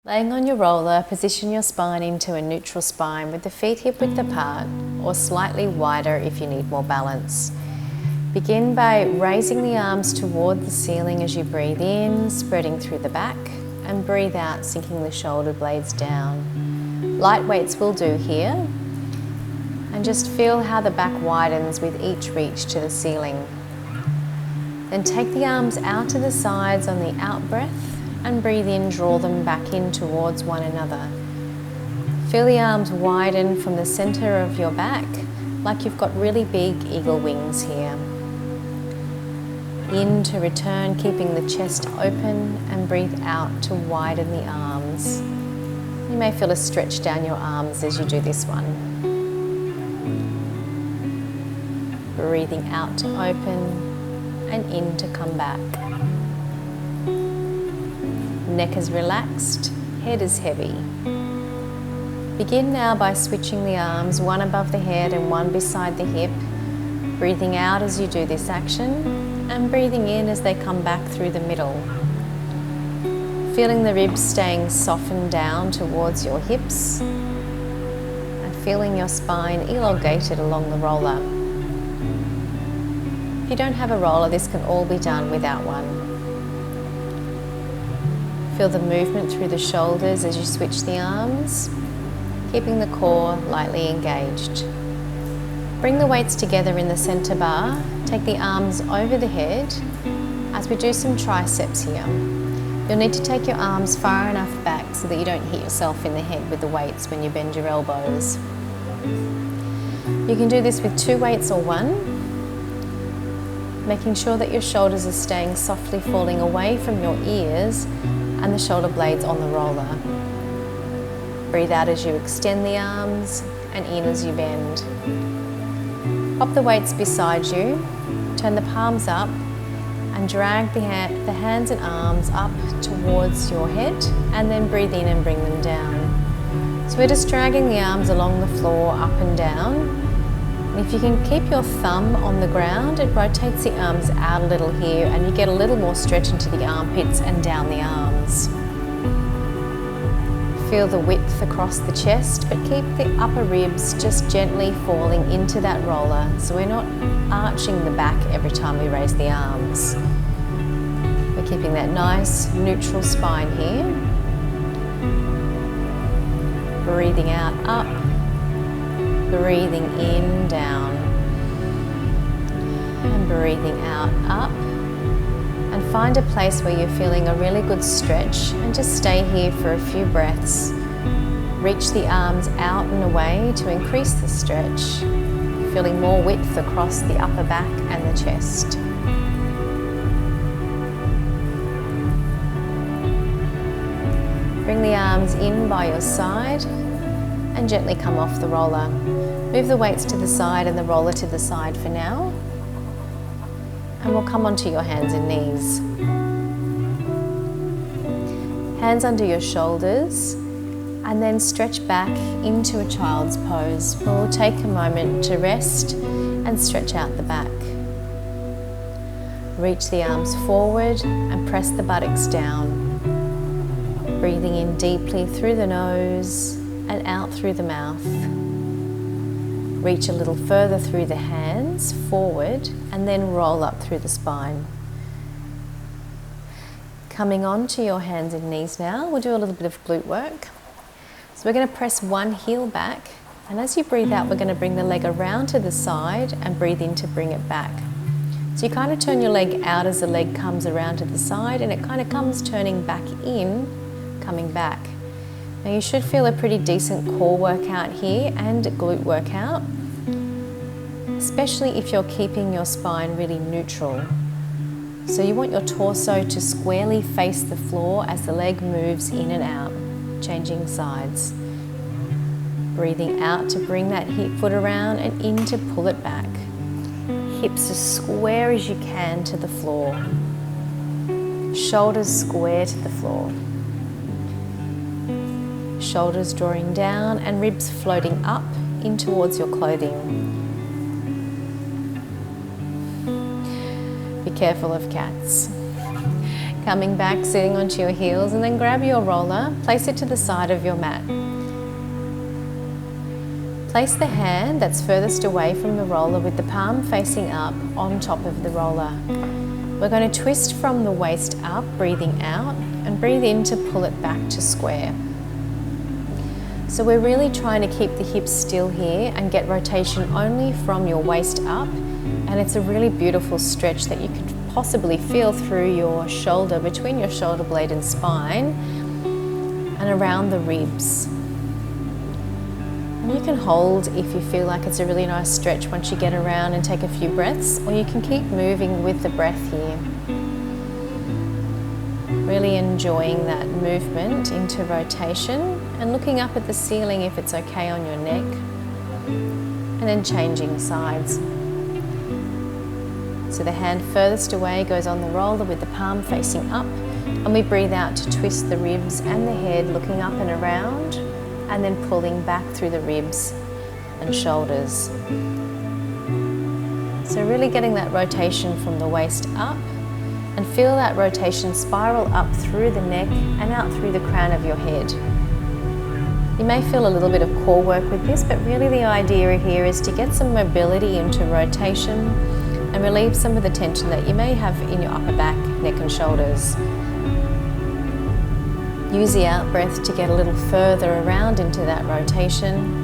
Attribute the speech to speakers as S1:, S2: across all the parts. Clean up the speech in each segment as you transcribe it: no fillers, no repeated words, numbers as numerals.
S1: Laying on your roller, position your spine into a neutral spine with the feet hip width apart or slightly wider if you need more balance. Begin by raising the arms toward the ceiling as you breathe in, spreading through the back, and breathe out, sinking the shoulder blades down. Light weights will do here, and just feel how the back widens with each reach to the ceiling. Then take the arms out to the sides on the out breath and breathe in, draw them back in towards one another. Feel the arms widen from the center of your back like you've got really big eagle wings here. In to return, keeping the chest open, and breathe out to widen the arms. You may feel a stretch down your arms as you do this one. Breathing out to open and in to come back. Neck is relaxed, head is heavy. Begin now by switching the arms, one above the head and one beside the hip. Breathing out as you do this action and breathing in as they come back through the middle. Feeling the ribs staying softened down towards your hips and feeling your spine elongated along the roller. If you don't have a roller, this can all be done without one. Feel the movement through the shoulders as you switch the arms, keeping the core lightly engaged. Bring the weights together in the center bar. Take the arms over the head as we do some triceps here. You'll need to take your arms far enough back so that you don't hit yourself in the head with the weights when you bend your elbows. You can do this with 2 weights or 1, making sure that your shoulders are staying softly falling away from your ears and the shoulder blades on the roller. Breathe out as you extend the arms and in as you bend. Pop the weights beside you, turn the palms up and drag the hands and arms up towards your head, and then breathe in and bring them down. So we're just dragging the arms along the floor up and down. And if you can keep your thumb on the ground, it rotates the arms out a little here and you get a little more stretch into the armpits and down the arms. Feel the width across the chest, but keep the upper ribs just gently falling into that roller so we're not arching the back every time we raise the arms. We're keeping that nice neutral spine here. Breathing out up, breathing in, down, and breathing out, up. And find a place where you're feeling a really good stretch and just stay here for a few breaths. Reach the arms out and away to increase the stretch, feeling more width across the upper back and the chest. Bring the arms in by your side and gently come off the roller. Move the weights to the side and the roller to the side for now. And we'll come onto your hands and knees. Hands under your shoulders, and then stretch back into a child's pose. We'll take a moment to rest and stretch out the back. Reach the arms forward and press the buttocks down. Breathing in deeply through the nose and out through the mouth. Reach a little further through the hands, forward, and then roll up through the spine. Coming on to your hands and knees now, we'll do a little bit of glute work. So we're going to press one heel back, and as you breathe out, we're going to bring the leg around to the side and breathe in to bring it back. So you kind of turn your leg out as the leg comes around to the side, and it kind of comes turning back in, coming back. Now you should feel a pretty decent core workout here and glute workout, especially if you're keeping your spine really neutral. So you want your torso to squarely face the floor as the leg moves in and out, changing sides. Breathing out to bring that hip foot around and in to pull it back. Hips as square as you can to the floor. Shoulders square to the floor. Shoulders drawing down and ribs floating up in towards your clothing. Be careful of cats. Coming back, sitting onto your heels, and then grab your roller, place it to the side of your mat. Place the hand that's furthest away from the roller with the palm facing up on top of the roller. We're going to twist from the waist up, breathing out, and breathe in to pull it back to square. So we're really trying to keep the hips still here and get rotation only from your waist up, and it's a really beautiful stretch that you could possibly feel through your shoulder, between your shoulder blade and spine, and around the ribs. And you can hold if you feel like it's a really nice stretch once you get around and take a few breaths, or you can keep moving with the breath here. Really enjoying that movement into rotation and looking up at the ceiling if it's okay on your neck, and then changing sides. So the hand furthest away goes on the roller with the palm facing up, and we breathe out to twist the ribs and the head, looking up and around, and then pulling back through the ribs and shoulders. So really getting that rotation from the waist up, and feel that rotation spiral up through the neck and out through the crown of your head. You may feel a little bit of core work with this, but really the idea here is to get some mobility into rotation and relieve some of the tension that you may have in your upper back, neck and shoulders. Use the out breath to get a little further around into that rotation.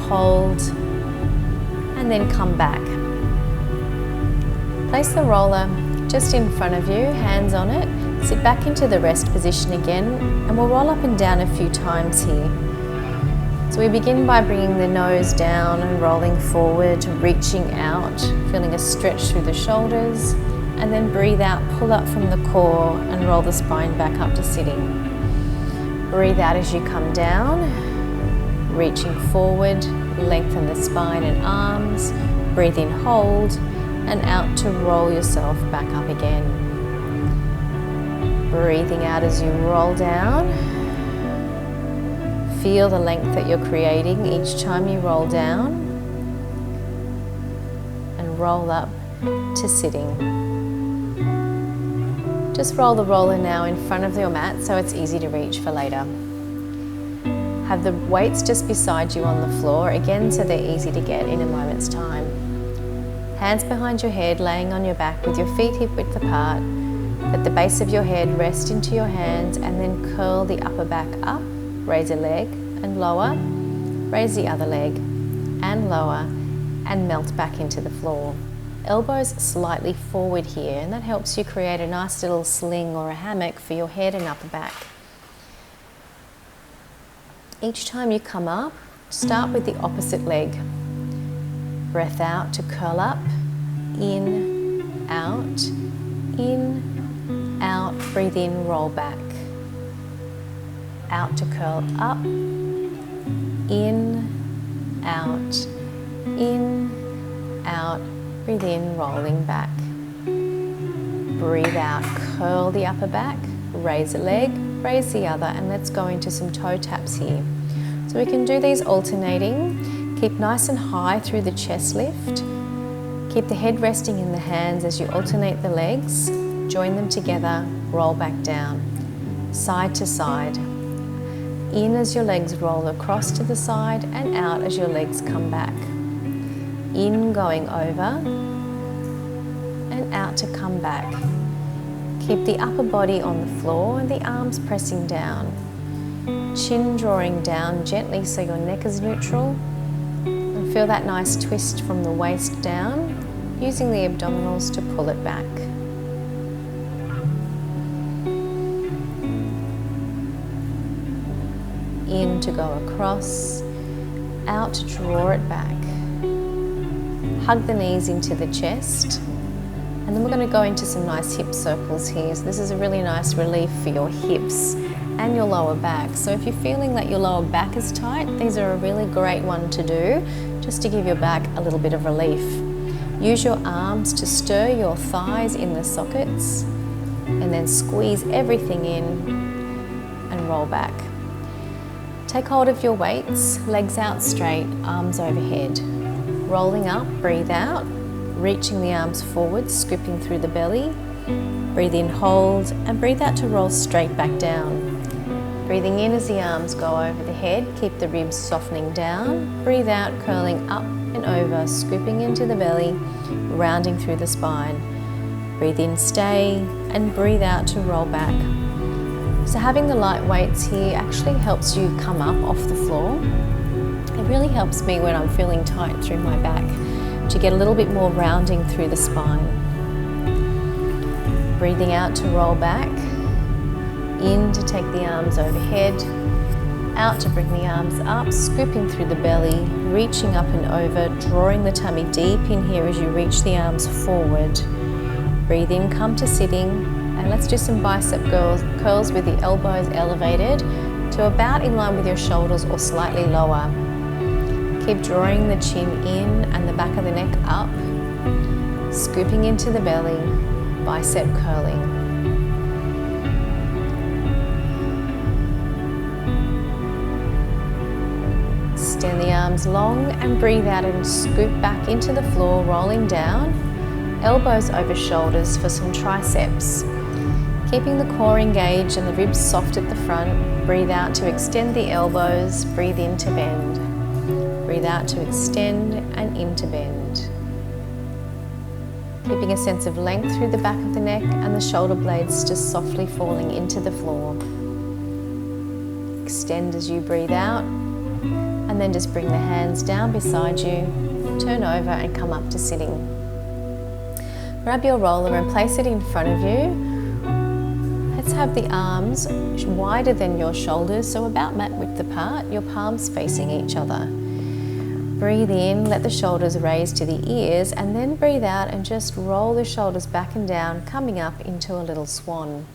S1: Hold, and then come back. Place the roller just in front of you, hands on it. Sit back into the rest position again, and we'll roll up and down a few times here. So we begin by bringing the nose down and rolling forward, reaching out, feeling a stretch through the shoulders, and then breathe out, pull up from the core and roll the spine back up to sitting. Breathe out as you come down, reaching forward, lengthen the spine and arms, breathe in, hold, and out to roll yourself back up again. Breathing out as you roll down. Feel the length that you're creating each time you roll down, and roll up to sitting. Just roll the roller now in front of your mat so it's easy to reach for later. Have the weights just beside you on the floor, again so they're easy to get in a moment's time. Hands behind your head, laying on your back with your feet hip width apart. Let the base of your head rest into your hands, and then curl the upper back up, raise a leg and lower, raise the other leg and lower, and melt back into the floor. Elbows slightly forward here, and that helps you create a nice little sling or a hammock for your head and upper back. Each time you come up, start with the opposite leg. Breath out to curl up, in, out, breathe in, roll back. Out to curl up, in, out, breathe in, rolling back. Breathe out, curl the upper back, raise a leg, raise the other, and let's go into some toe taps here. So we can do these alternating. Keep nice and high through the chest lift. Keep the head resting in the hands as you alternate the legs. Join them together, roll back down, side to side. In as your legs roll across to the side, and out as your legs come back. In going over, and out to come back. Keep the upper body on the floor and the arms pressing down. Chin drawing down gently so your neck is neutral. And feel that nice twist from the waist down, using the abdominals to pull it back. In to go across, out to draw it back. Hug the knees into the chest, and then we're going to go into some nice hip circles here. So this is a really nice relief for your hips and your lower back. So if you're feeling that your lower back is tight, these are a really great one to do, just to give your back a little bit of relief. Use your arms to stir your thighs in the sockets, and then squeeze everything in and roll back. Take hold of your weights, legs out straight, arms overhead. Rolling up, breathe out, reaching the arms forward, scooping through the belly, Breathe in, hold, and breathe out to roll straight back down. Breathing in as the arms go over the head, keep the ribs softening down. Breathe out, curling up and over, scooping into the belly, rounding through the spine. Breathe in, stay, and breathe out to roll back. So having the light weights here actually helps you come up off the floor. It really helps me when I'm feeling tight through my back to get a little bit more rounding through the spine. Breathing out to roll back. In to take the arms overhead, out to bring the arms up, scooping through the belly, reaching up and over, drawing the tummy deep in here as you reach the arms forward. Breathe in, come to sitting, and let's do some bicep curls with the elbows elevated to about in line with your shoulders or slightly lower. Keep drawing the chin in and the back of the neck up, scooping into the belly, bicep curling. Extend the arms long and breathe out and scoop back into the floor, rolling down. Elbows over shoulders for some triceps. Keeping the core engaged and the ribs soft at the front. Breathe out to extend the elbows. Breathe in to bend. Breathe out to extend and into bend. Keeping a sense of length through the back of the neck and the shoulder blades just softly falling into the floor. Extend as you breathe out. And then just bring the hands down beside you, turn over and come up to sitting. Grab your roller and place it in front of you. Let's have the arms wider than your shoulders, so about mat width apart, your palms facing each other. Breathe in, let the shoulders raise to the ears, and then breathe out and just roll the shoulders back and down, coming up into a little swan.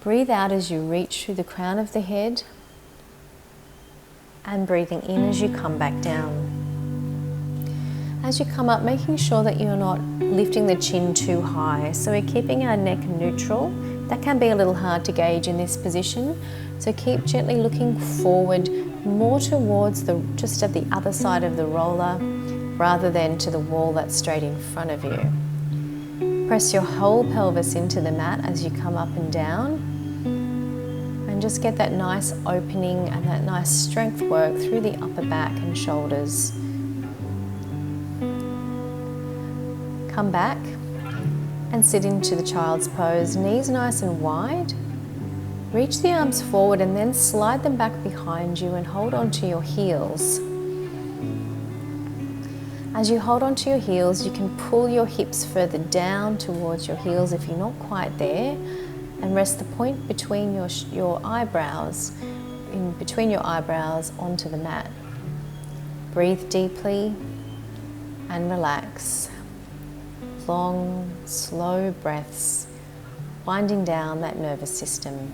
S1: Breathe out as you reach through the crown of the head, and breathing in as you come back down. As you come up, making sure that you're not lifting the chin too high. So we're keeping our neck neutral. That can be a little hard to gauge in this position. So keep gently looking forward, more towards just at the other side of the roller, rather than to the wall that's straight in front of you. Press your whole pelvis into the mat as you come up and down. And just get that nice opening and that nice strength work through the upper back and shoulders. Come back and sit into the child's pose, knees nice and wide. Reach the arms forward and then slide them back behind you and hold on to your heels. As you hold on to your heels, you can pull your hips further down towards your heels if you're not quite there. And rest the point between your eyebrows, in between your eyebrows onto the mat. Breathe deeply and relax. Long, slow breaths, winding down that nervous system.